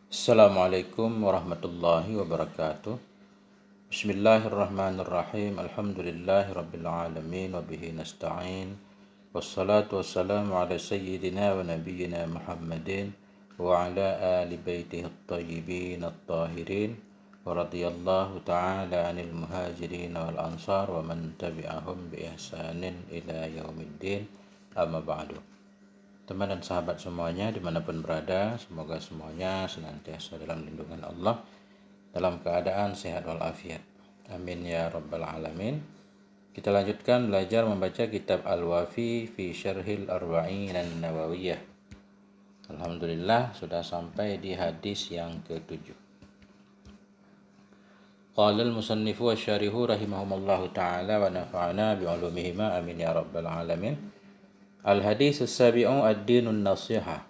Assalamualaikum warahmatullahi wabarakatuh. Bismillahirrahmanirrahim. Alhamdulillahi rabbil alamin wa bihi nasta'in. Wassalatu wassalamu ala sayyidina wa nabiyyina Muhammadin wa ala ali baitihi at-tayyibin at-tahirin wa radiyallahu ta'ala 'anil muhajirin wal ansar wa man tabi'ahum bi ihsanin ila yaumiddin. Amma ba'du. Teman dan sahabat semuanya dimanapun berada, semoga semuanya senantiasa dalam lindungan Allah, dalam keadaan sehat walafiat. Amin ya rabbal alamin. Kita lanjutkan belajar membaca kitab Al-Wafi fi Syarhil Arba'in An-Nawawiyah. Alhamdulillah sudah sampai di hadis yang ke-7. Qala al-musannifu wa syarihu rahimahumallahu ta'ala wa nafa'ana bi'ulumihima amin ya rabbal alamin. Al-hadis as-sabi'u ad-dinun nasihah.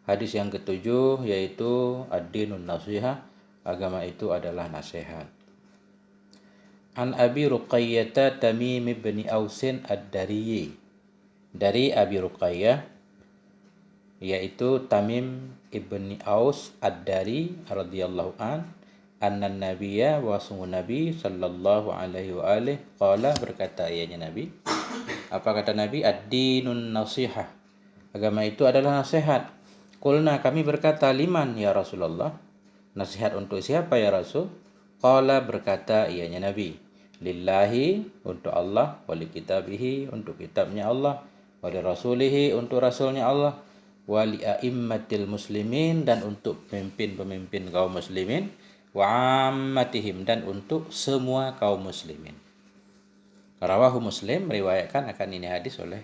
Hadis yang ke-7 yaitu ad-dinun nasihah, agama itu adalah nasihat. An Abi Ruqayyah Tamim ibn Ausin ad-Dariyi. Dari Abi Ruqayyah yaitu Tamim ibn Aus ad-Dari radhiyallahu an, anna nabiyya wa nabi sallallahu alaihi wa alihi qala, berkata ianya Nabi. Apa kata Nabi? Ad-dinun nasihah. Agama itu adalah nasihat. Qulna, kami berkata, liman ya Rasulullah? Nasihat untuk siapa ya Rasul? Qala, berkata ianya Nabi, lillahi, untuk Allah, wali kitabihi, untuk kitabnya Allah, wali rasulihi, untuk rasulnya Allah, wali a'immatil muslimin, dan untuk pemimpin-pemimpin kaum muslimin, wa ammatihim, dan untuk semua kaum muslimin. Rawahu Muslim, meriwayatkan akan ini hadis oleh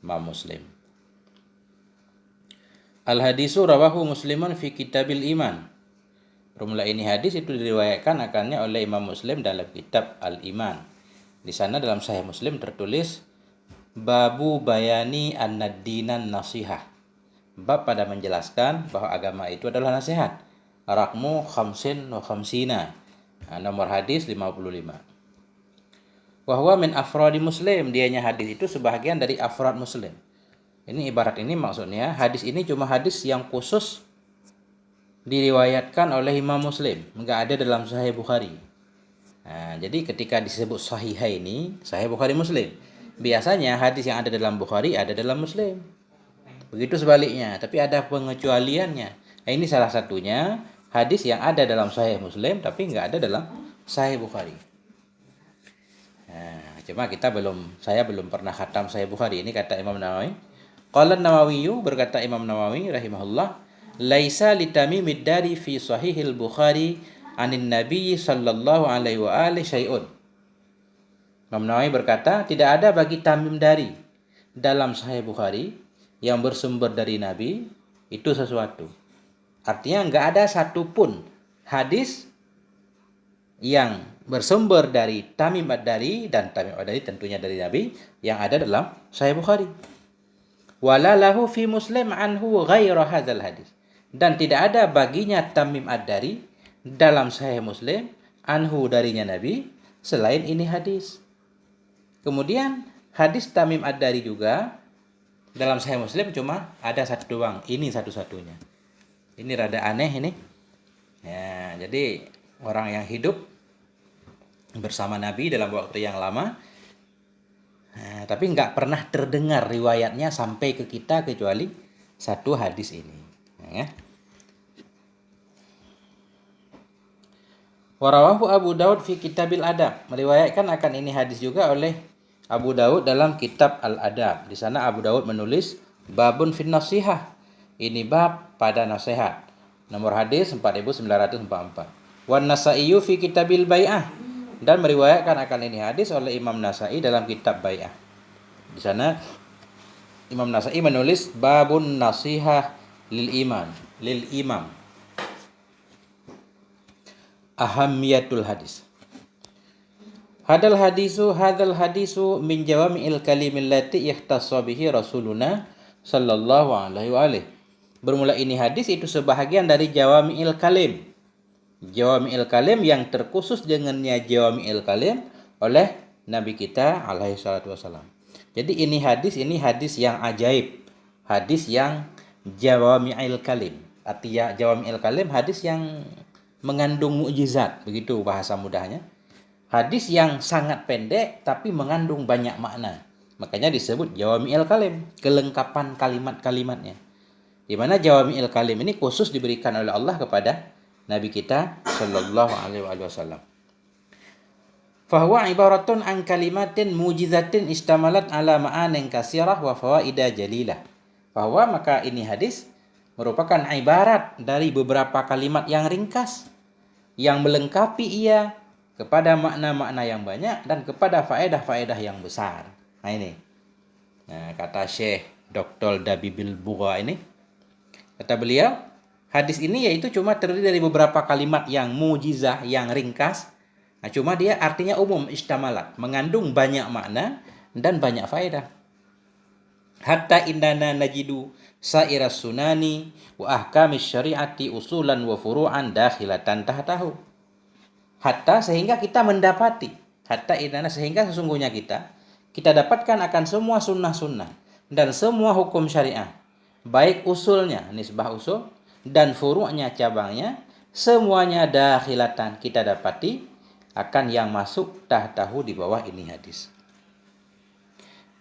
Imam Muslim. Al-hadisu rawahu Muslimun fi kitabil iman. Permula ini hadis itu diriwayatkan akannya oleh Imam Muslim dalam kitab Al-Iman. Di sana dalam Sahih Muslim tertulis babu bayani an-dinan nasihah. Bab pada menjelaskan bahwa agama itu adalah nasihat. Rakmu khamsin wa khamsina. Nomor hadis 55. Wahwa min afradi Muslim, dianya hadis itu sebahagian dari afrad Muslim. Ini ibarat ini maksudnya hadis ini cuma hadis yang khusus diriwayatkan oleh Imam Muslim, enggak ada dalam Sahih Bukhari. Nah, jadi ketika disebut sahihah ini, Sahih Bukhari Muslim, biasanya hadis yang ada dalam Bukhari ada dalam Muslim. Begitu sebaliknya, tapi ada pengecualiannya. Nah, ini salah satunya hadis yang ada dalam Sahih Muslim tapi enggak ada dalam Sahih Bukhari. Nah, cuma saya belum pernah khatam Sahih Bukhari. Ini kata Imam Nawawi. Qala Nawawi, berkata Imam Nawawi rahimahullah, laisa litamimid dari fi sahihil Bukhari anin Nabi sallallahu alaihi wa alihi syai'un. Imam Nawawi berkata, tidak ada bagi Tamim Dari dalam Sahih Bukhari yang bersumber dari Nabi itu sesuatu. Artinya enggak ada satupun hadis yang bersumber dari Tamim ad-Dari, dan Tamim ad-Dari tentunya dari Nabi, yang ada dalam Sahih Bukhari. Wala lahu fi Muslim anhu ghaira hadzal hadis. Dan tidak ada baginya Tamim ad-Dari dalam Sahih Muslim anhu, darinya Nabi, selain ini hadis. Kemudian hadis Tamim ad-Dari juga dalam Sahih Muslim cuma ada satu doang. Ini satu-satunya. Ini rada aneh ini. Ya, jadi orang yang hidup bersama Nabi dalam waktu yang lama, tapi nggak pernah terdengar riwayatnya sampai ke kita kecuali satu hadis ini. Ya. Warawahu Abu Daud fi Kitabil Adab, meriwayatkan akan ini hadis juga oleh Abu Daud dalam kitab Al-Adab. Di sana Abu Daud menulis babun fin nasihah. Ini bab pada nasihat. Nomor hadis 4944. Wan Nasa'i fi Kitabil Bai'ah, dan meriwayatkan akan ini hadis oleh Imam Nasa'i dalam kitab Bai'ah. Di sana Imam Nasa'i menulis babun nasihah lil imam. Ahamiyatul hadis. Hadal hadisu min jawami'il kalimil lati ihtassa bihi Rasuluna sallallahu alaihi wa alihi. Bermula ini hadis itu sebahagian dari jawami'il kalim. Jawami'il kalim yang terkhusus dengannya jawami'il kalim oleh Nabi kita alaihi salatu wasalam. Jadi ini hadis yang ajaib. Hadis yang jawami'il kalim. Artinya jawami'il kalim, hadis yang mengandung mukjizat, begitu bahasa mudahnya. Hadis yang sangat pendek tapi mengandung banyak makna. Makanya disebut jawami'il kalim, kelengkapan kalimat-kalimatnya. Di mana jawami'il kalim ini khusus diberikan oleh Allah kepada Nabi kita sallallahu alaihi wasallam. Fahuwa ibaratun an kalimatin mujizatin istamalat ala ma'anin kasirah wa fawaida jalilah. Bahwa maka ini hadis merupakan ibarat dari beberapa kalimat yang ringkas yang melengkapi ia kepada makna-makna yang banyak dan kepada faedah-faedah yang besar. Nah ini. Nah, kata Syekh Dr. Dabibil Bugha ini, kata beliau, hadis ini yaitu cuma terdiri dari beberapa kalimat yang mujizah, yang ringkas. Nah, cuma dia artinya umum, istamalat, mengandung banyak makna dan banyak faedah. Hatta indana najidu sa'iras sunani wa ahkamis syari'ati usulan wa furu'an dakhilatan tahtahu. Hatta sehingga kita mendapati, hatta indana sehingga sesungguhnya kita dapatkan akan semua sunnah-sunnah dan semua hukum syariah, baik usulnya, nisbah usul, dan furu'nya, cabangnya, semuanya dakhilatan kita dapati akan yang masuk tahtahu di bawah ini hadis.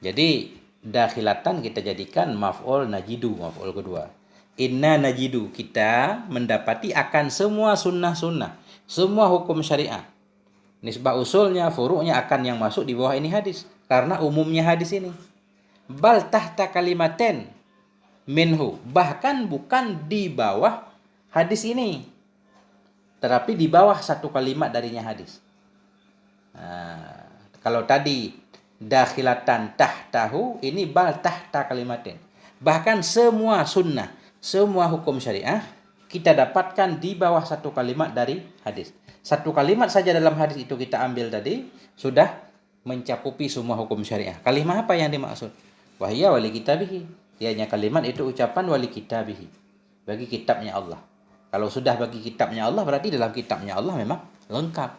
Jadi dakhilatan kita jadikan maf'ul najidu, maf'ul kedua. Inna najidu, kita mendapati akan semua sunnah-sunnah, semua hukum syariah, nisbah usulnya, furu'nya akan yang masuk di bawah ini hadis. Karena umumnya hadis ini. Bal tahta kalimaten minhu, bahkan bukan di bawah hadis ini, tetapi di bawah satu kalimat darinya hadis. Nah, kalau tadi dakhilatan tahtahu, ini bal tahta kalimatin. Bahkan semua sunnah, semua hukum syariah kita dapatkan di bawah satu kalimat dari hadis. Satu kalimat saja dalam hadis itu kita ambil tadi sudah mencakupi semua hukum syariah. Kalimat apa yang dimaksud? Wahya wali kitabihi. Ianya kalimat itu ucapan wali kitabihi, bagi kitabnya Allah. Kalau sudah bagi kitabnya Allah, berarti dalam kitabnya Allah memang lengkap.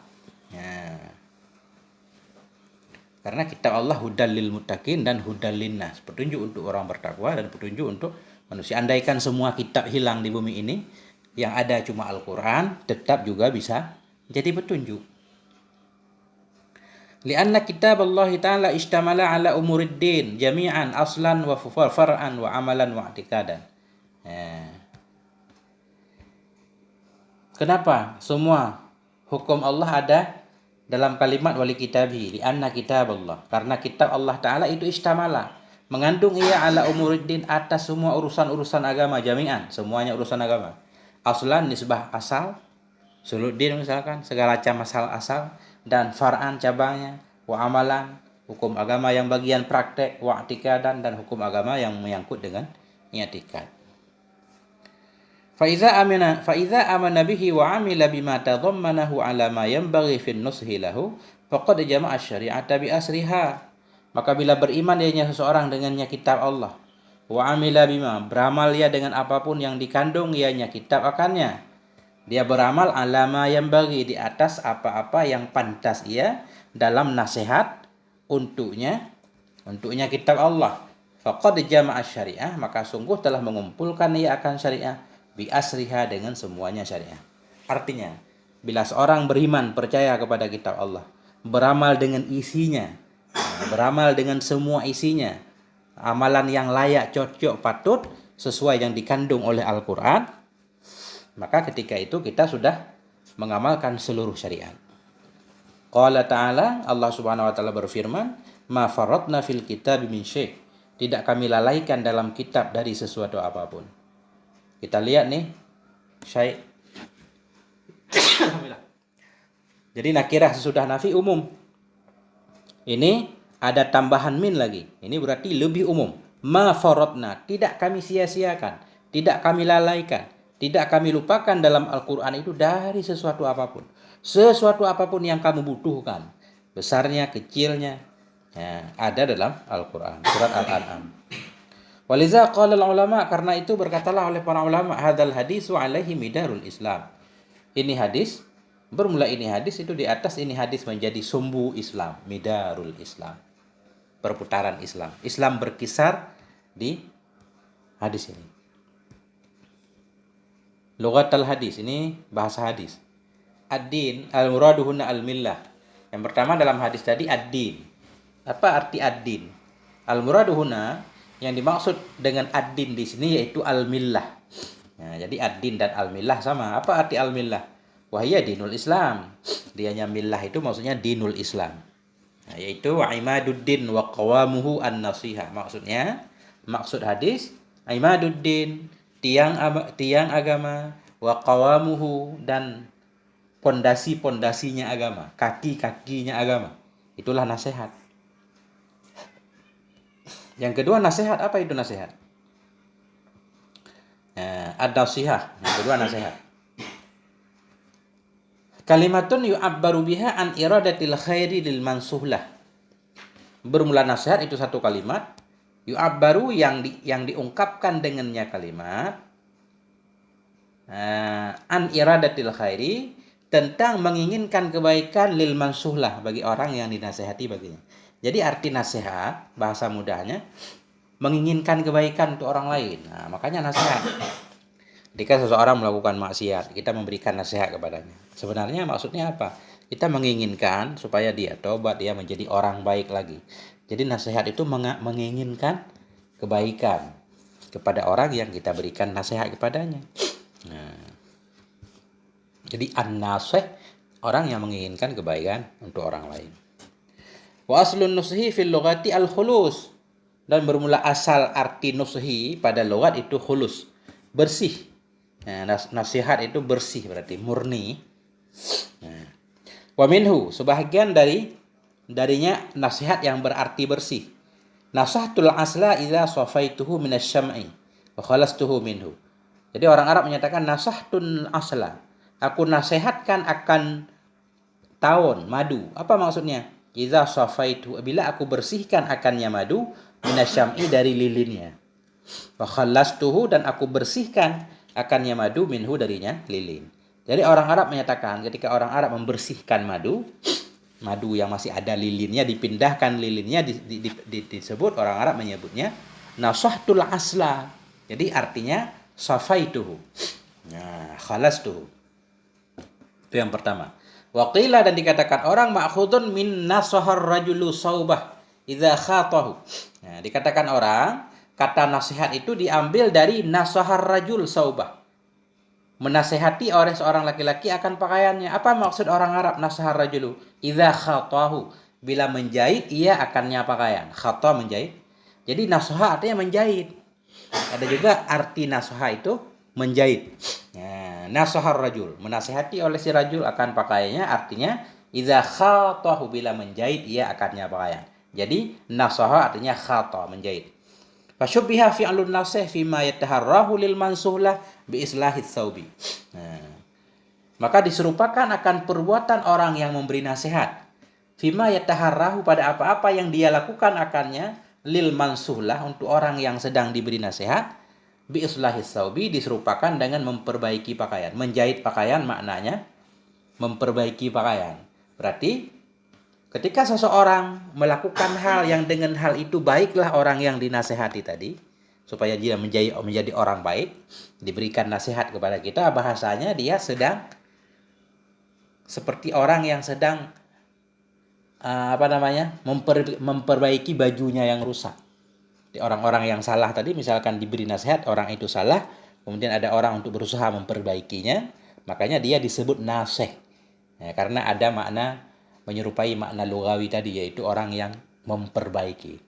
Nah, karena kitab Allah hudal lil muttaqin dan hudal linnas, petunjuk untuk orang bertakwa dan petunjuk untuk manusia. Andaikan semua kitab hilang di bumi ini, yang ada cuma Al-Quran, tetap juga bisa jadi petunjuk. Lianna kitab Allah Ta'ala istamala ala umuriddin jami'an aslan wa far'an wa amalan wa i'tikadan. Kenapa semua hukum Allah ada dalam kalimat wali kitabi? Lianna kitab Allah, karena kitab Allah Ta'ala itu istamala, mengandung ia ala umuriddin, atas semua urusan-urusan agama jami'an, semuanya urusan agama. Aslan nisbah asal, suluddin misalkan, segala macam asal, dan far'an cabangnya, wa amalan hukum agama yang bagian praktek, wa i'tikadan dan hukum agama yang menyangkut dengan i'tikad. Fa iza amana bihi wa amila bima tadammanahu ala ma yanbaghi fi an-nushi lahu faqad jama'a asy-syari'ata bi asriha. Maka bila beriman ianya seseorang dengannya kitab Allah, wa amila bima, beramal ia dengan apapun yang dikandung ianya kitab akannya, dia beramal alama yang bagi, di atas apa-apa yang pantas ia dalam nasihat untuknya kitab Allah. Faqad jama'a syariah, maka sungguh telah mengumpulkan ia akan syariah bi asriha, dengan semuanya syariah. Artinya, bila seorang beriman percaya kepada kitab Allah, beramal dengan isinya, beramal dengan semua isinya, amalan yang layak, cocok, patut sesuai yang dikandung oleh Al-Quran, maka ketika itu kita sudah mengamalkan seluruh syariat. Qala ta'ala, Allah subhanahu wa ta'ala berfirman, ma faratna fil kitab min syai', tidak kami lalaikan dalam kitab dari sesuatu apapun. Kita lihat nih, syai'. Jadi nakirah sesudah nafi umum. Ini ada tambahan min lagi. Ini berarti lebih umum. Ma faratna, tidak kami sia-siakan, tidak kami lalaikan, tidak kami lupakan dalam Al-Quran itu dari sesuatu apapun. Sesuatu apapun yang kamu butuhkan, besarnya, kecilnya, ada dalam Al-Quran. Surat Al-An'am. Waliza qala ulama, karena itu berkatalah oleh para ulama, hadzal hadisu alaihi midarul Islam. Ini hadis, bermula ini hadis itu di atas ini hadis menjadi sumbu Islam, midarul Islam, perputaran Islam. Islam berkisar di hadis ini. Lughatul hadis, ini bahasa hadis. Ad-din al-muradu huna al-millah. Yang pertama dalam hadis tadi ad-din. Apa arti ad-din? Al-muradu huna, yang dimaksud dengan ad-din di sini yaitu al-millah. Nah, jadi ad-din dan al-millah sama. Apa arti al-millah? Wahya dinul Islam. Dianya millah itu maksudnya dinul Islam. Nah, yaitu wa imaduddin wa qawamuhu an-nasihah. Maksud hadis imaduddin, tiang agama, wa qawamuhu, dan pondasi-pondasinya agama, kaki-kakinya agama. Itulah nasihat. Yang kedua nasihat, apa itu nasihat? Ad-nasihah, yang kedua nasihat. Kalimatun yu'abbaru biha an iradatil khairi lil mansuhlah. Bermula nasihat itu satu kalimat, yu'abbaru yang diungkapkan dengannya kalimat an iradatil khairi, tentang menginginkan kebaikan lil mansuhlah, bagi orang yang dinasihati baginya. Jadi arti nasihat bahasa mudahnya menginginkan kebaikan untuk orang lain. Nah, makanya nasihat. Jika seseorang melakukan maksiat, kita memberikan nasihat kepadanya. Sebenarnya maksudnya apa? Kita menginginkan supaya dia tobat, dia menjadi orang baik lagi. Jadi nasihat itu menginginkan kebaikan kepada orang yang kita berikan nasihat kepadanya. Nah, jadi an-nasih, orang yang menginginkan kebaikan untuk orang lain. Wa aslun nushi fil lughati al-khulus, dan bermula asal arti nushi pada logat itu khulus, bersih. Nah, nasihat itu bersih, berarti murni. Nah, wa minhu, sebahagian darinya nasihat yang berarti bersih. Nasahtul asla idza safaituhu minasyam'i wa khalastuhu minhu. Jadi orang Arab menyatakan nasahtun asla, aku nasihatkan akan tawon, madu. Apa maksudnya? Idza safaituhu, bila aku bersihkan akannya madu, minasyam'i, dari lilinnya. Wa khalastuhu, dan aku bersihkan akannya madu, minhu, darinya lilin. Jadi orang Arab menyatakan ketika orang Arab membersihkan madu yang masih ada lilinnya, dipindahkan lilinnya, disebut, orang Arab menyebutnya nasahtul asla. Jadi artinya safaituhu. Nah, khalastuhu. Itu yang pertama. Waqila, dan dikatakan orang ma'khudun min nasahar rajulu saubah idza khatahu. Nah, dikatakan orang, kata nasihat itu diambil dari nasahar rajul saubah, menasehati oleh seorang laki-laki akan pakaiannya. Apa maksud orang Arab nasahar rajulu? Idza khatahu, bila menjahit ia akannya pakaian. Khata, menjahit. Jadi nasihat artinya menjahit. Ada juga arti nasihat itu menjahit. Nah, nasahar rajul, menasehati oleh si rajul akan pakaiannya, artinya idza khatahu, bila menjahit ia akannya pakaian. Jadi nasaha artinya khata, menjahit. Fasyubbiha fi'lun nasih fima yataharrahu lil mansuhlah bi islahis saubi. Nah, maka diserupakan akan perbuatan orang yang memberi nasihat. Fima yataharrahu, pada apa-apa yang dia lakukan akannya, lil mansuhlah, untuk orang yang sedang diberi nasihat. Bi islahis saubi, diserupakan dengan memperbaiki pakaian. Menjahit pakaian maknanya memperbaiki pakaian. Berarti ketika seseorang melakukan hal yang dengan hal itu baiklah orang yang dinasehati tadi, supaya dia menjadi orang baik, diberikan nasihat kepada kita, bahasanya dia sedang seperti orang yang sedang memperbaiki bajunya yang rusak. Orang-orang yang salah tadi, misalkan diberi nasihat, orang itu salah, kemudian ada orang untuk berusaha memperbaikinya, makanya dia disebut nasih. Ya, karena ada makna menyerupai makna lugawi tadi, yaitu orang yang memperbaiki.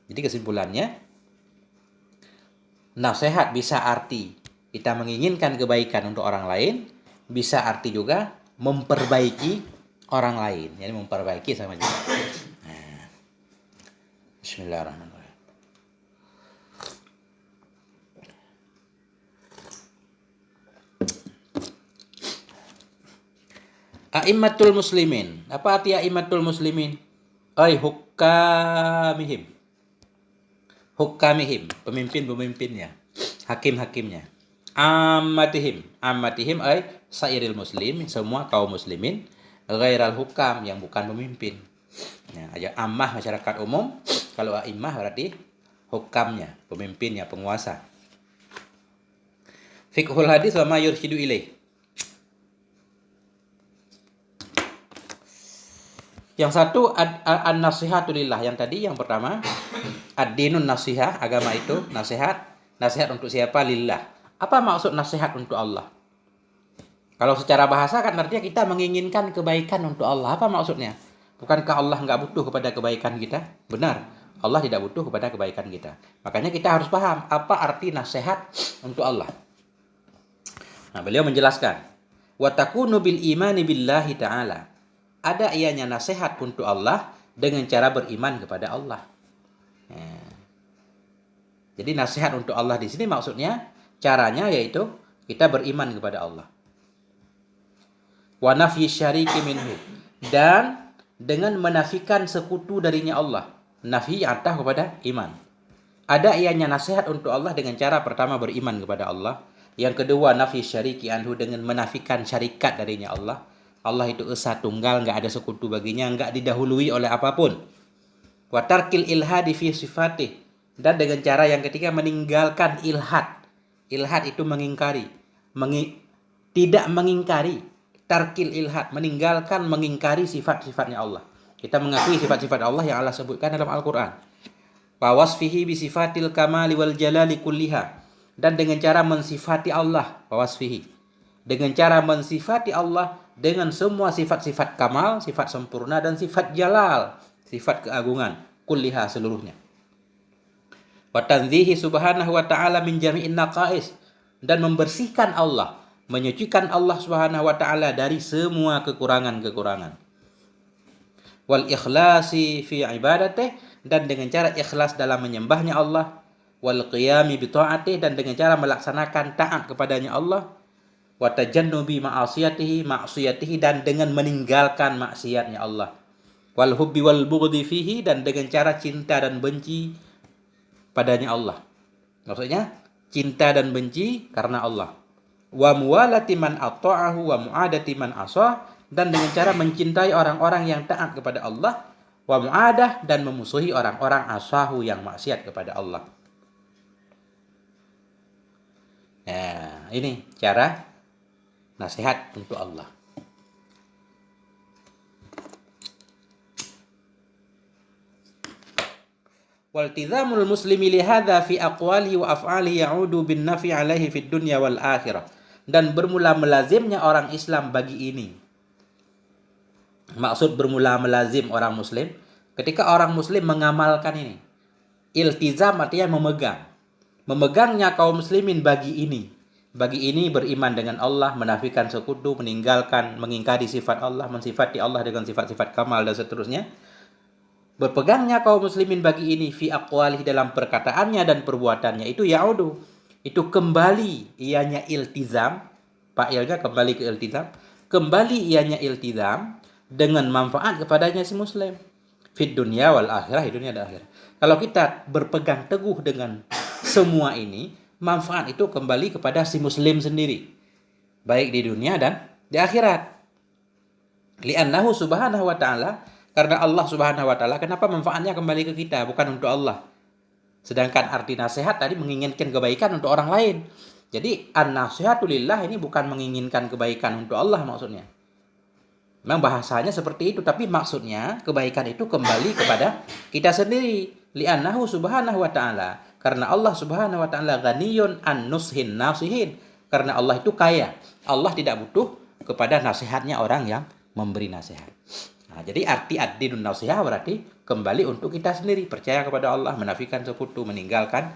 Jadi kesimpulannya, nasihat bisa arti kita menginginkan kebaikan untuk orang lain, bisa arti juga memperbaiki orang lain. Jadi memperbaiki sama juga. Nah, bismillahirrahmanirrahim. A'immatul muslimin. Apa arti a'immatul muslimin? Ay hukamihim. Hukamihim, pemimpin-pemimpinnya, hakim-hakimnya. Ammatihim ay sairil muslim, semua kaum muslimin. Ghairal hukam, yang bukan pemimpin. Nah, aja ammah, masyarakat umum. Kalau a'immah berarti hukamnya, pemimpinnya, penguasa. Fiqhul hadis wa ma yurshidu ilaih. Yang satu an-nasihatu lillah. Yang tadi yang pertama ad-dinun nasihah, agama itu nasihat. Nasihat untuk siapa? Lillah. Apa maksud nasihat untuk Allah? Kalau secara bahasa kan artinya kita menginginkan kebaikan untuk Allah. Apa maksudnya? Bukankah Allah nggak butuh kepada kebaikan kita? Benar. Allah tidak butuh kepada kebaikan kita. Makanya kita harus paham apa arti nasihat untuk Allah. Nah, beliau menjelaskan, wa takunu bil imani billahi ta'ala. Ada ianya nasihat untuk Allah dengan cara beriman kepada Allah. Jadi nasihat untuk Allah di sini maksudnya caranya yaitu kita beriman kepada Allah. Wa nafyi syariki minhu, dan dengan menafikan sekutu darinya Allah. Nafi atah kepada iman. Ada ianya nasihat untuk Allah dengan cara pertama beriman kepada Allah. Yang kedua nafyi syariki anhu, dengan menafikan syarikat darinya Allah. Allah itu esa tunggal, enggak ada sekutu baginya, enggak didahului oleh apapun. Wa tarkil ilhadi fi sifatih, dan dengan cara yang ketiga meninggalkan ilhad. Ilhad itu mengingkari, tidak mengingkari. Tarkil ilhad, meninggalkan mengingkari sifat-sifatnya Allah. Kita mengakui sifat-sifat Allah yang Allah sebutkan dalam Al-Qur'an. Wa wasfihi bi sifatil kamali wal jalali kulliha, dan dengan cara mensifati Allah, wa wasfihi, dengan cara mensifati Allah dengan semua sifat-sifat kamal, sifat sempurna, dan sifat jalal, sifat keagungan, kulliha seluruhnya. Wa tanzihi subhanahu wa ta'ala min jami'in naqais, dan membersihkan Allah, menyucikan Allah subhanahu wa ta'ala dari semua kekurangan-kekurangan. Wal ikhlasi fi ibadatih, dan dengan cara ikhlas dalam menyembahnya Allah. Wal qiyami bi ta'atih, dan dengan cara melaksanakan taat kepadanya Allah. Wa tajannubi ma'asiyatihi, dan dengan meninggalkan maksiatnya Allah. Wal hubbi wal bughdi fihi, dan dengan cara cinta dan benci padanya Allah. Maksudnya cinta dan benci karena Allah. Wa muwalati man ata'ahu wa mu'adati man asah, dan dengan cara mencintai orang-orang yang taat kepada Allah. Wa mu'adah, dan memusuhi orang-orang asahu yang maksiat kepada Allah. Nah, ini cara nasihat untuk Allah. Waltizamul muslimi lihadza fi aqwalihi wa af'alihi ya'udu bin nafi 'alaihi fid dunya wal akhirah. Dan bermula melazimnya orang Islam bagi ini. Maksud bermula melazim orang muslim, ketika orang muslim mengamalkan ini. Iltizam artinya memegang. Memegangnya kaum muslimin bagi ini. Bagi ini beriman dengan Allah, menafikan sekutu, meninggalkan, mengingkari sifat Allah, mensifati Allah dengan sifat-sifat kamal dan seterusnya. Berpegangnya kaum muslimin bagi ini fi aqwalihi, dalam perkataannya dan perbuatannya, itu ya'udu, itu kembali ianya iltizam, fa'ilnya kembali ke iltizam, kembali ianya iltizam dengan manfaat kepadanya si muslim. Fid dunya wal akhirah, di dunia dan akhirat. Kalau kita berpegang teguh dengan semua ini, manfaat itu kembali kepada si muslim sendiri, baik di dunia dan di akhirat. Li'annahu subhanahu wa ta'ala, karena Allah subhanahu wa ta'ala, kenapa manfaatnya kembali ke kita, bukan untuk Allah. Sedangkan arti nasihat tadi menginginkan kebaikan untuk orang lain. Jadi an-nasihatu lillah ini bukan menginginkan kebaikan untuk Allah maksudnya. Memang bahasanya seperti itu, tapi maksudnya kebaikan itu kembali kepada kita sendiri. Li'annahu subhanahu wa ta'ala, karena Allah subhanahu wa ta'ala ghaniyun an nushin nasihin, karena Allah itu kaya. Allah tidak butuh kepada nasihatnya orang yang memberi nasihat. Nah, jadi arti ad-dinun nasihah berarti kembali untuk kita sendiri, percaya kepada Allah, menafikan sekutu, meninggalkan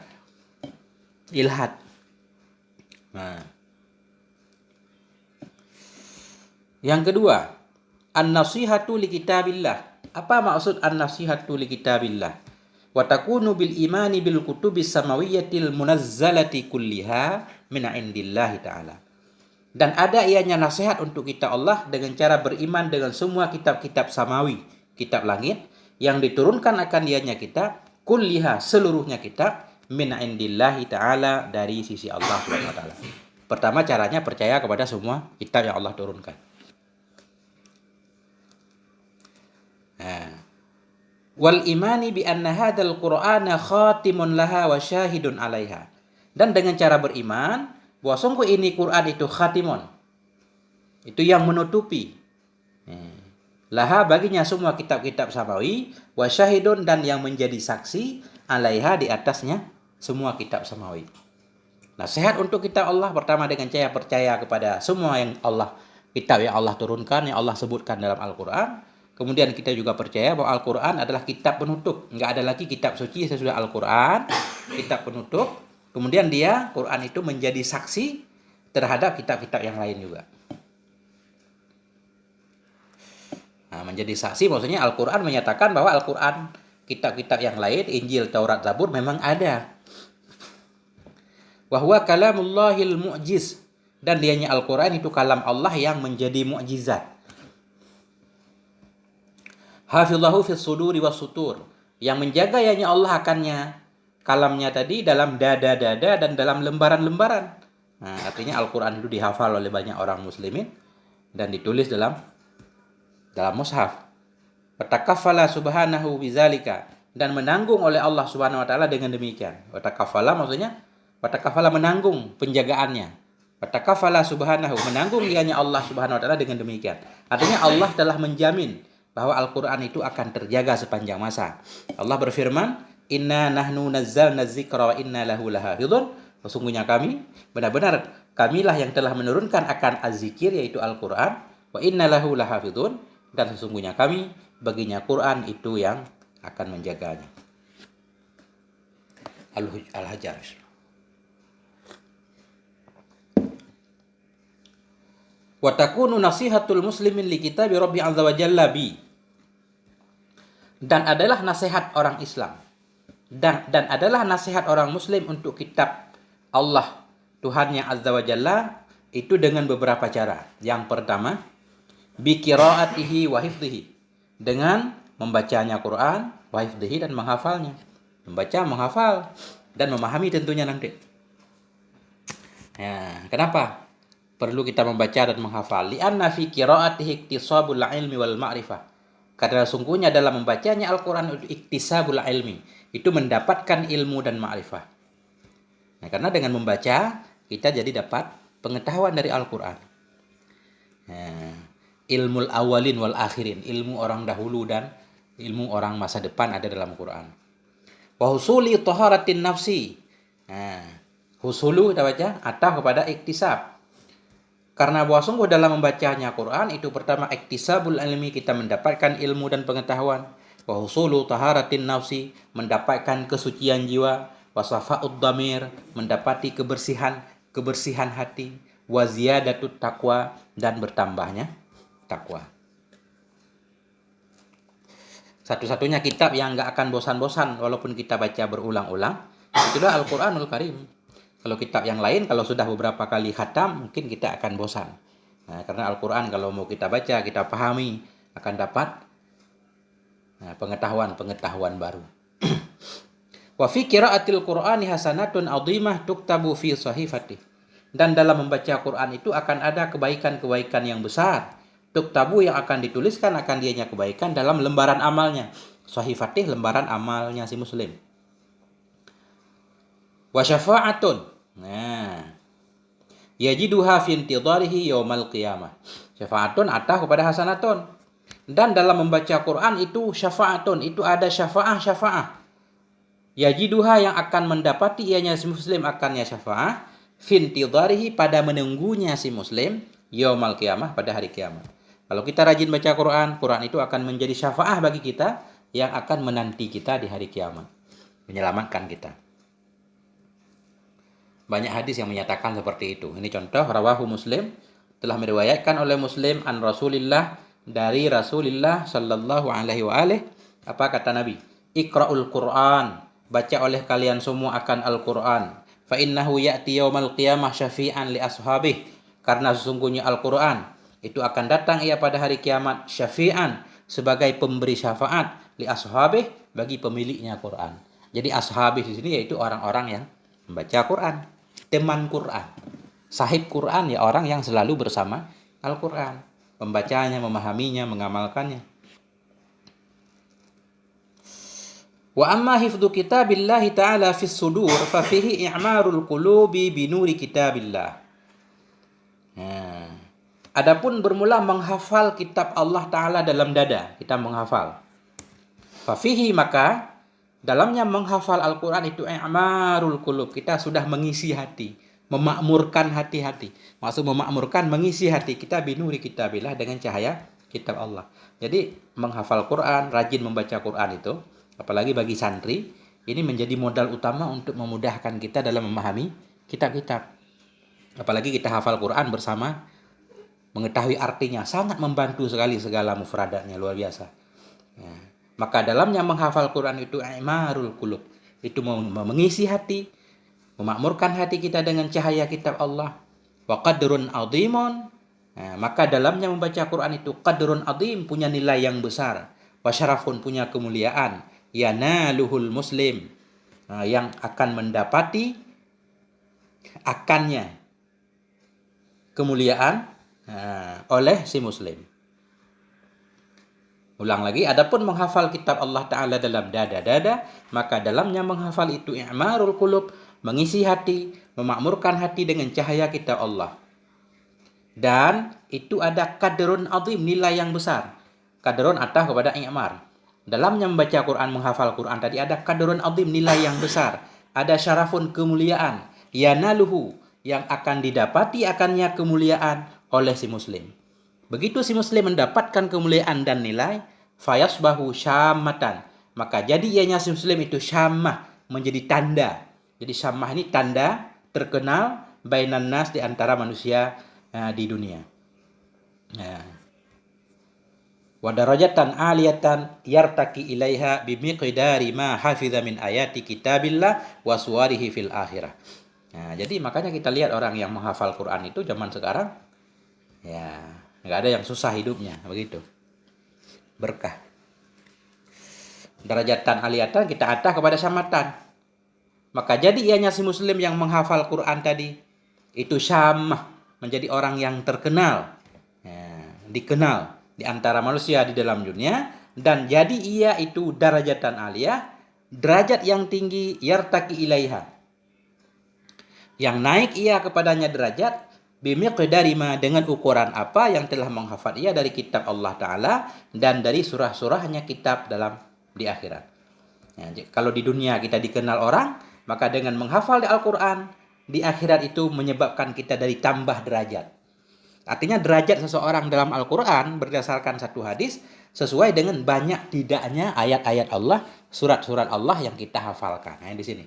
ilhad. Nah. Yang kedua, an-nasihatu li kitabillah. Apa maksud an-nasihatu li kitabillah? Wa takunu bil imani bil kutubis samawiyyatil munazzalati kulliha min indillahi ta'ala. Dan ada ianya nasihat untuk kita Allah dengan cara beriman dengan semua kitab-kitab samawi, kitab langit yang diturunkan akan ianya kita, kulliha seluruhnya kitab, min indillahi ta'ala, dari sisi Allah Subhanahu wa taala. Pertama caranya percaya kepada semua kitab yang Allah turunkan. Wal imani bi anna hadzal qur'ana khatimun laha wa syahidun 'alaiha. Dan dengan cara beriman bahwa sungguh ini Quran itu khatimun, itu yang menutupi. Laha baginya semua kitab-kitab samawi, wa syahidun dan yang menjadi saksi alaiha di atasnya semua kitab samawi. Nasihat untuk kitab Allah pertama dengan cara percaya kepada semua yang kitab yang Allah turunkan, yang Allah sebutkan dalam Al-Quran. Kemudian kita juga percaya bahwa Al-Quran adalah kitab penutup. Enggak ada lagi kitab suci sesudah Al-Quran, kitab penutup. Kemudian Quran itu menjadi saksi terhadap kitab-kitab yang lain juga. Nah, menjadi saksi maksudnya Al-Quran menyatakan bahwa Al-Quran, kitab-kitab yang lain, Injil, Taurat, Zabur memang ada. Wa huwa kalamullahil mu'jiz, dan dianya Al-Quran itu kalam Allah yang menjadi mukjizat. Hafizallahu fis suduri was sutur, yang menjaga ianya Allah akannya kalamnya tadi dalam dada-dada dan dalam lembaran-lembaran. Nah, artinya Al-Quran itu dihafal oleh banyak orang muslimin dan ditulis dalam mushaf. Watakaffala subhanahu bizalika, dan menanggung oleh Allah Subhanahu wa taala dengan demikian. Watakaffala maksudnya watakafala menanggung penjagaannya. Watakafala subhanahu menanggung dianya Allah Subhanahu wa taala dengan demikian. Artinya Allah telah menjamin bahwa Al-Qur'an itu akan terjaga sepanjang masa. Allah berfirman, "Inna nahnu nazzalna dzikra wa inna lahu lahafizun." Sesungguhnya benar-benar kamilah yang telah menurunkan akan az-zikir yaitu Al-Qur'an, wa inna lahu lahafizun, dan sesungguhnya kami baginya Quran itu yang akan menjaganya. Al-Hajar. Wa takunu nasihatul muslimin li kitabi rabbi azza wa jalla bi, dan adalah nasihat orang Islam dan adalah nasihat orang muslim untuk kitab Allah Tuhan yang azza wa jalla itu dengan beberapa cara. Yang pertama, bi qiraatihi wa hifdhihi, dengan membacanya Quran, wa hifdhihi, dan menghafalnya. Membaca, menghafal, dan memahami tentunya nanti. Ya, kenapa perlu kita membaca dan menghafal? Li'anna fi qiraatihi iktisabul ilmi wal ma'rifah. Karena sungguhnya dalam membacanya Al-Quran itu iktisabul ilmi, itu mendapatkan ilmu dan ma'rifah. Nah, karena dengan membaca kita jadi dapat pengetahuan dari Al-Quran. Nah, ilmul awalin wal akhirin, ilmu orang dahulu dan ilmu orang masa depan ada dalam Quran. Wa husuli taharatin nafsi. Nah, husulu kita baca atau kepada iktisab. Karena bahwa sungguh dalam membacanya Quran itu pertama iktisabul ilmi, kita mendapatkan ilmu dan pengetahuan. Wa husulu taharatin nafsi, mendapatkan kesucian jiwa. Wa safa'ud dhamir, mendapati kebersihan hati. Wa ziyadatut taqwa, dan bertambahnya takwa. Satu-satunya kitab yang enggak akan bosan-bosan walaupun kita baca berulang-ulang itulah Al-Qur'anul Karim. Kalau kitab yang lain kalau sudah beberapa kali khatam mungkin kita akan bosan. Nah, karena Al-Qur'an kalau mau kita baca, kita pahami, akan dapat pengetahuan baru. Wa fi qiraatil Qur'ani hasanatun 'azimah tuktabu fi sahifati. Dan dalam membaca Quran itu akan ada kebaikan-kebaikan yang besar. Tuktabu yang akan dituliskan akan dianya kebaikan dalam lembaran amalnya. Sahifatih, lembaran amalnya si muslim. Wa syafa'atun. Nah, yajiduha fi intidarihi yaumal qiyamah. Syafa'atun atah kepada hasanatun. Dan dalam membaca Quran itu syafa'atun, itu ada syafa'ah. Yajiduha yang akan mendapati ianya si muslim akannya syafa'ah fi intidarihi pada menunggunya si muslim yaumal qiyamah pada hari kiamat. Kalau kita rajin baca Quran, Quran itu akan menjadi syafa'ah bagi kita yang akan menanti kita di hari kiamat, menyelamatkan kita. Banyak hadis yang menyatakan seperti itu. Ini contoh rawahu Muslim, telah meriwayatkan oleh Muslim an Rasulillah, dari Rasulullah sallallahu alaihi wa alihi. Apa kata Nabi? Iqra'ul Quran, baca oleh kalian semua akan Al-Quran. Fa innahu ya'ti yaumal qiyamah syafi'an li ashabih. Karena sesungguhnya Al-Quran itu akan datang ia pada hari kiamat syafi'an, sebagai pemberi syafaat li ashabih, bagi pemiliknya Quran. Jadi ashabih di sini yaitu orang-orang yang membaca Quran, teman Quran. Sahib Quran ya orang yang selalu bersama Al-Quran, membacanya, memahaminya, mengamalkannya. Wa amma hifdzu kitabillahi ta'ala fis sudur fa fihi i'marul qulubi bi nuri kitabillah. Nah, adapun bermula menghafal kitab Allah Ta'ala dalam dada, kita menghafal. Fa fihi, maka dalamnya menghafal Al-Quran itu i'marul qulub, kita sudah mengisi hati, memakmurkan hati-hati. Maksud memakmurkan, mengisi hati kita binuri kitabillah, dengan cahaya kitab Allah. Jadi menghafal Quran, rajin membaca Quran itu, apalagi bagi santri, ini menjadi modal utama untuk memudahkan kita dalam memahami kitab-kitab. Apalagi kita hafal Quran bersama, mengetahui artinya, sangat membantu sekali segala mufradatnya, luar biasa. Ya. Maka dalamnya menghafal Quran itu i'marul qulub, itu mengisi hati, memakmurkan hati kita dengan cahaya kitab Allah. Wa qadrun adhimun, nah, maka dalamnya membaca Quran itu qadrun adhim, punya nilai yang besar. Wa syarafun, punya kemuliaan. Yanaluhul muslim, nah, yang akan mendapati akannya kemuliaan oleh si muslim. Ulang lagi, adapun menghafal kitab Allah Ta'ala dalam dada-dada, maka dalamnya menghafal itu i'marul qulub, mengisi hati, memakmurkan hati dengan cahaya kitab Allah. Dan itu ada kadrun azim, nilai yang besar. Kadrun atah kepada i'mar. Dalamnya membaca Quran, menghafal Quran tadi ada kadrun azim, nilai yang besar. Ada syarafun, kemuliaan. Yanaluhu, yang akan didapati akannya kemuliaan oleh si muslim. Begitu si muslim mendapatkan kemuliaan dan nilai, fayasbahu syammatan, maka jadi ianya si muslim itu syammah, menjadi tanda. Jadi syammah ini tanda terkenal bainan nas, di antara manusia di dunia. Wa darajatan aliyatan yartaki ilaiha bimiqdari ma hafiza min ayati kitabillah wa suwarihi fil akhirah. Nah, jadi makanya kita lihat orang yang menghafal Quran itu zaman sekarang, ya nggak ada yang susah hidupnya, begitu. Berkah. Darajatan aliyatan, kita atah kepada syamatan. Maka jadi ianya si muslim yang menghafal Quran tadi itu syamah, menjadi orang yang terkenal, ya, dikenal di antara manusia di dalam dunia, dan jadi ia itu darajatan aliyah, derajat yang tinggi, yartaki ilaiha, yang naik ia kepadanya derajat, bimiqdari ma, dengan ukuran apa yang telah menghafal ia dari kitab Allah Ta'ala dan dari surah-surahnya kitab dalam di akhirat. Ya, kalau di dunia kita dikenal orang, maka dengan menghafal di Al-Quran, di akhirat itu menyebabkan kita dari tambah derajat. Artinya derajat seseorang dalam Al-Quran berdasarkan satu hadis sesuai dengan banyak tidaknya ayat-ayat Allah, surat-surat Allah yang kita hafalkan. Nah, di sini.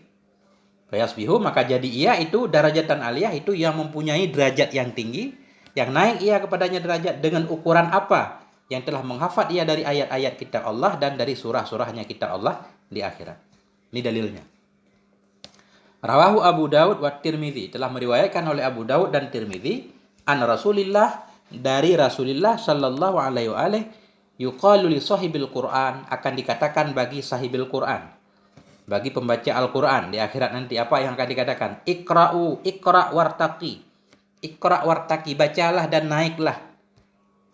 Fayasbihu, maka jadi ia itu darajatan aliyah, itu yang mempunyai derajat yang tinggi, yang naik ia kepadanya derajat dengan ukuran apa yang telah menghafal ia dari ayat-ayat kitab Allah dan dari surah-surahnya kitab Allah di akhirat. Ini dalilnya. Rawahu Abu Daud wa Tirmidzi, telah meriwayatkan oleh Abu Daud dan Tirmidzi, an Rasulillah, dari Rasulullah sallallahu alaihi wa alihi, yuqalu li sahibil Quran, akan dikatakan bagi sahibil Quran, bagi pembaca Al-Quran di akhirat nanti, apa yang akan dikatakan? Iqra'u, iqra' wartaqi. Iqra' wartaqi, bacalah dan naiklah.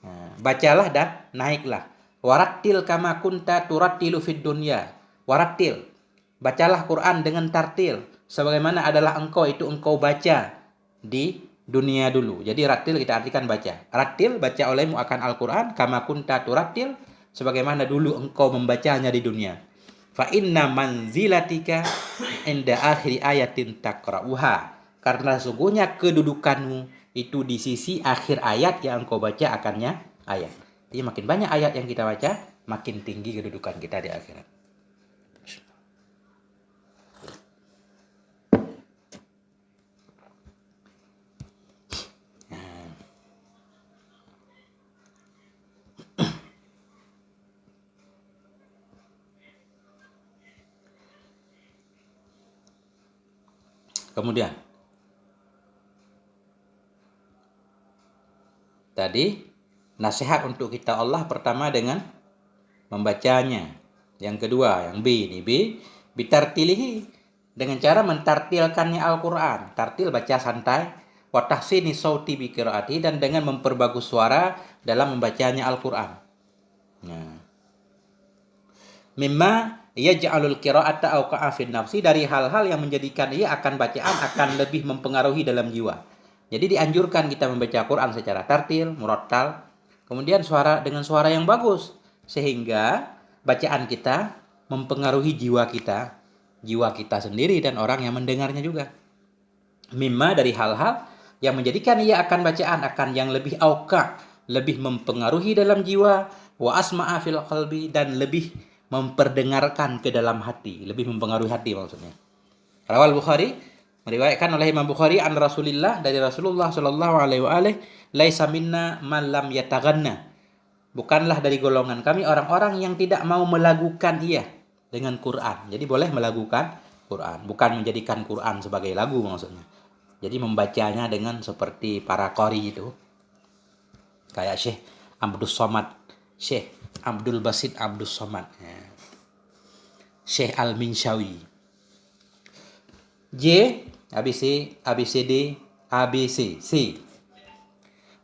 Nah, bacalah dan naiklah. Warattil kama kunta turattilu fid dunya. Warattil, bacalah Quran dengan tartil, sebagaimana adalah engkau baca di dunia dulu. Jadi rattil kita artikan baca. Rattil, baca olehmu akan Al-Quran, kama kunta turattil, sebagaimana dulu engkau membacanya di dunia. Fa inna manzilatika inda akhiri ayatin taqra'uha, karena sungguhnya kedudukanmu itu di sisi akhir ayat yang engkau baca akannya ayat. Jadi makin banyak ayat yang kita baca, makin tinggi kedudukan kita di akhirat. Kemudian tadi nasihat untuk kita Allah pertama dengan membacanya. Yang kedua, yang B ini, bitartilihi, dengan cara mentartilkannya Al-Quran. Tartil, baca santai. Wa tahsini sauti bi qiraati, dan dengan memperbagus suara dalam membacanya Al-Quran. Nah, mimma yaj'alul qira'ata auqa'a fin nafsi, dari hal-hal yang menjadikan ia akan bacaan akan lebih mempengaruhi dalam jiwa. Jadi dianjurkan kita membaca Quran secara tartil, murattal, kemudian dengan suara yang bagus, sehingga bacaan kita mempengaruhi jiwa kita sendiri dan orang yang mendengarnya juga. Mimma, dari hal-hal yang menjadikan ia akan bacaan akan yang lebih auqa, lebih mempengaruhi dalam jiwa, wa asma'a fil qalbi, dan lebih memperdengarkan ke dalam hati, lebih mempengaruhi hati maksudnya. Rawal Bukhari, meriwayatkan oleh Imam Bukhari an Rasulillah, dari Rasulullah sallallahu alaihi wa alihi, laisa minna man lam yataghanna, bukanlah dari golongan kami orang-orang yang tidak mau melagukan ia dengan Quran. Jadi boleh melagukan Quran, bukan menjadikan Quran sebagai lagu maksudnya. Jadi membacanya dengan seperti para qori itu, kayak Syekh Abdul Somad, Syekh Abdul Basit Abdul Somad, Syekh Al-Minshawi. J, ABC, ABCD, ABC, C.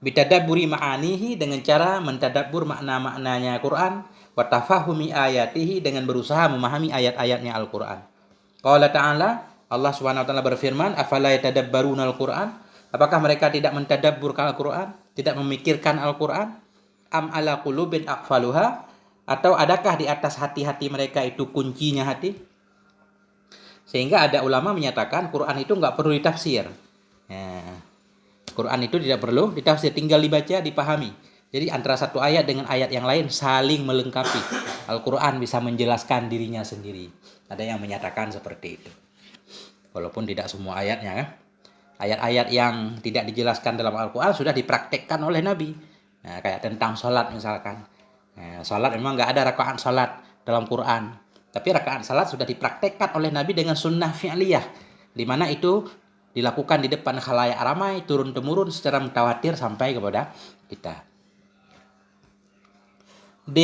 Bitadabburi ma'anihi, dengan cara mentadabbur makna-maknanya Quran, wa tafahumi ayatihi, dengan berusaha memahami ayat-ayatnya Al-Quran. Qala ta'ala, Allah Subhanahu wa taala berfirman, afala yatadabbaruna al-Quran? Apakah mereka tidak mentadabbur Al-Quran, tidak memikirkan Al-Quran? Am ala qulubin aqfaluha, atau adakah di atas hati-hati mereka itu kuncinya hati? Sehingga ada ulama menyatakan Quran itu nggak perlu ditafsir. Quran itu tidak perlu ditafsir, tinggal dibaca, dipahami. Jadi antara satu ayat dengan ayat yang lain saling melengkapi. Al-Quran bisa menjelaskan dirinya sendiri. Ada yang menyatakan seperti itu. Walaupun tidak semua ayatnya kan. Ayat-ayat yang tidak dijelaskan dalam Al-Quran sudah dipraktekkan oleh Nabi. Nah, kayak tentang sholat misalkan. Sholat memang nggak ada rakaat sholat dalam Quran. Tapi rakaat sholat sudah dipraktekkan oleh Nabi dengan sunnah fi'liyah. Di mana itu dilakukan di depan khalayak ramai, turun-temurun secara mutawatir sampai kepada kita. D,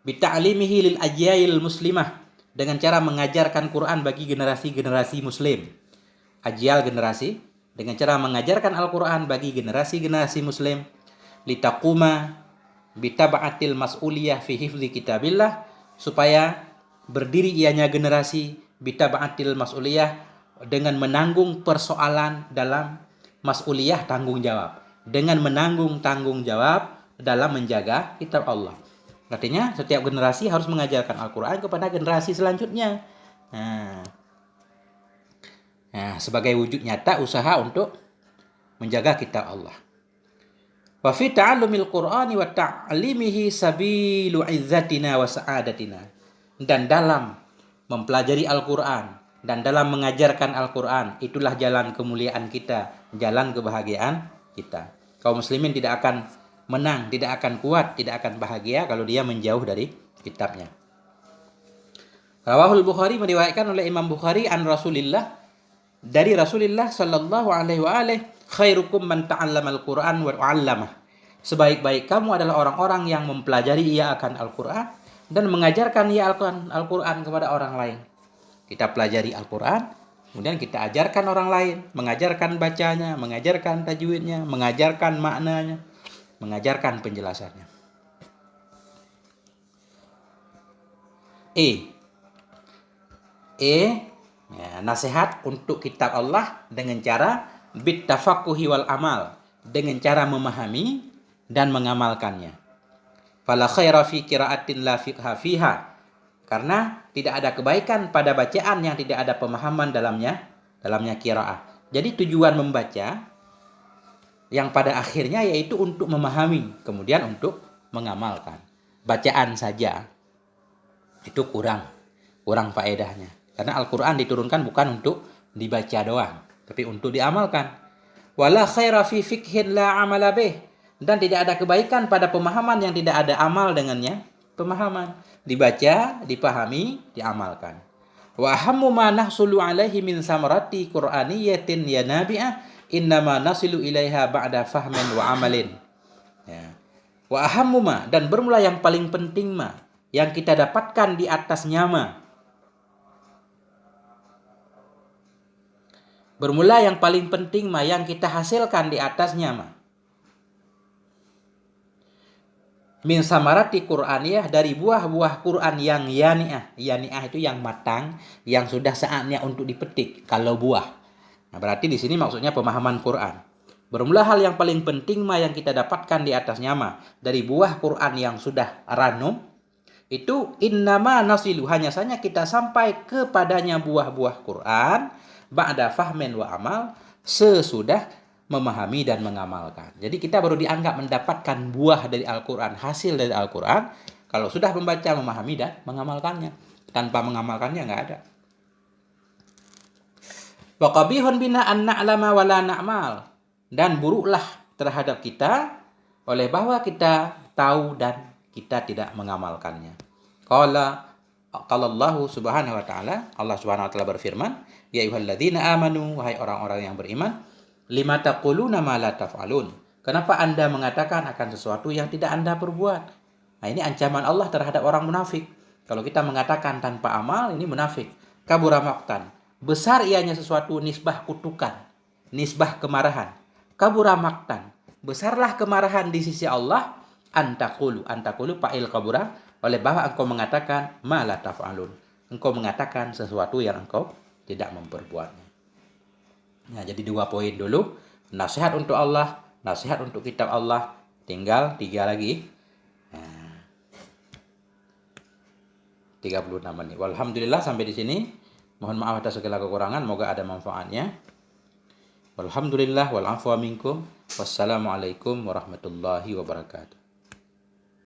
bita'limihi lil ajyail muslimah, dengan cara mengajarkan Quran bagi generasi-generasi muslim. Ajyal, generasi, dengan cara mengajarkan Al-Quran bagi generasi-generasi muslim. Litaquma bitaba'atil mas'uliyah fi hifzi kitabillah, supaya berdiri ianya generasi bitaba'atil mas'uliyah, dengan menanggung persoalan dalam mas'uliyah, tanggung jawab, dengan menanggung tanggung jawab dalam menjaga kitab Allah. Artinya setiap generasi harus mengajarkan Al-Quran kepada generasi selanjutnya. Sebagai wujud nyata usaha untuk menjaga kitab Allah. Wa fi ta'allumil Qur'ani wa ta'limihi sabilu izzatina wa sa'adatina. Dan dalam mempelajari Al-Quran dan dalam mengajarkan Al-Quran, itulah jalan kemuliaan kita, jalan kebahagiaan kita. Kaum muslimin tidak akan menang, tidak akan kuat, tidak akan bahagia kalau dia menjauh dari kitabnya. Rawahul Bukhari, meriwayatkan oleh Imam Bukhari an Rasulillah, dari Rasulullah sallallahu alaihi wa alihi, khairukum man ta'allamal Qur'an wa 'allamah. Sebaik-baik kamu adalah orang-orang yang mempelajari ia akan Al-Quran dan mengajarkan ia Al-Quran kepada orang lain. Kita pelajari Al-Quran, kemudian kita ajarkan orang lain, mengajarkan bacanya, mengajarkan tajwidnya, mengajarkan maknanya, mengajarkan penjelasannya. Nasihat untuk kitab Allah dengan cara bittafaqquhi wal amal, dengan cara memahami dan mengamalkannya. Fala khaira fi qira'atin la fiqha fiha, karena tidak ada kebaikan pada bacaan yang tidak ada pemahaman dalamnya qiraah. Jadi tujuan membaca yang pada akhirnya yaitu untuk memahami, kemudian untuk mengamalkan. Bacaan saja itu kurang faedahnya. Karena Al-Quran diturunkan bukan untuk dibaca doang, tapi untuk diamalkan. Wala khaira fi fiqhin la amala bih, dan tidak ada kebaikan pada pemahaman yang tidak ada amal dengannya. Pemahaman dibaca, dipahami, diamalkan. Wa ahammu ma nahsulu alaihi min samarati qur'aniyatin ya nabi'ah innama nasilu ilaiha ba'da fahmin wa amalin. Wa ahammu ma, dan bermula yang paling penting ma, yang kita dapatkan di atasnya ma. Bermula yang paling penting ma, yang kita hasilkan di atasnya ma. min samarati Qur'aniyah, dari buah-buah Quran yang yani'ah. Yani'ah itu yang matang, yang sudah saatnya untuk dipetik kalau buah. Nah, berarti di sini maksudnya pemahaman Quran. Bermula hal yang paling penting yang kita dapatkan di atasnya dari buah Quran yang sudah ranum, itu innama nasilu, hanya saja kita sampai kepadanya buah-buah Quran ba'da fahmin wa amal, sesudah memahami dan mengamalkan. Jadi kita baru dianggap mendapatkan buah dari Al-Quran, hasil dari Al-Quran, kalau sudah membaca, memahami, dan mengamalkannya. Tanpa mengamalkannya nggak ada. Wa qabihun bina an na'lama wa la na'mal. Dan buruklah terhadap kita oleh bahwa kita tahu dan kita tidak mengamalkannya. Qala Allah subhanahu wa ta'ala, Allah subhanahu wa ta'ala berfirman, ya ayyuhalladzina amanu, wahai orang-orang yang beriman, lima taquluna ma la taf'alun. Kenapa Anda mengatakan akan sesuatu yang tidak Anda perbuat? Nah, ini ancaman Allah terhadap orang munafik. Kalau kita mengatakan tanpa amal, ini munafik. Kabura maqtan. Besar ianya sesuatu, nisbah kutukan, nisbah kemarahan. Kabura maqtan. Besarlah kemarahan di sisi Allah. Antakulu fa'il kabura, oleh bahwa engkau mengatakan ma la taf'alun. Engkau mengatakan sesuatu yang engkau tidak memperbuatnya. Nah, jadi 2 poin dulu. Nasihat untuk Allah, nasihat untuk kitab Allah. Tinggal 3 lagi. Nah, 36 menit. Walhamdulillah sampai di sini. Mohon maaf atas segala kekurangan. Moga ada manfaatnya. Walhamdulillah wal afwa minkum. Wassalamualaikum warahmatullahi wabarakatuh.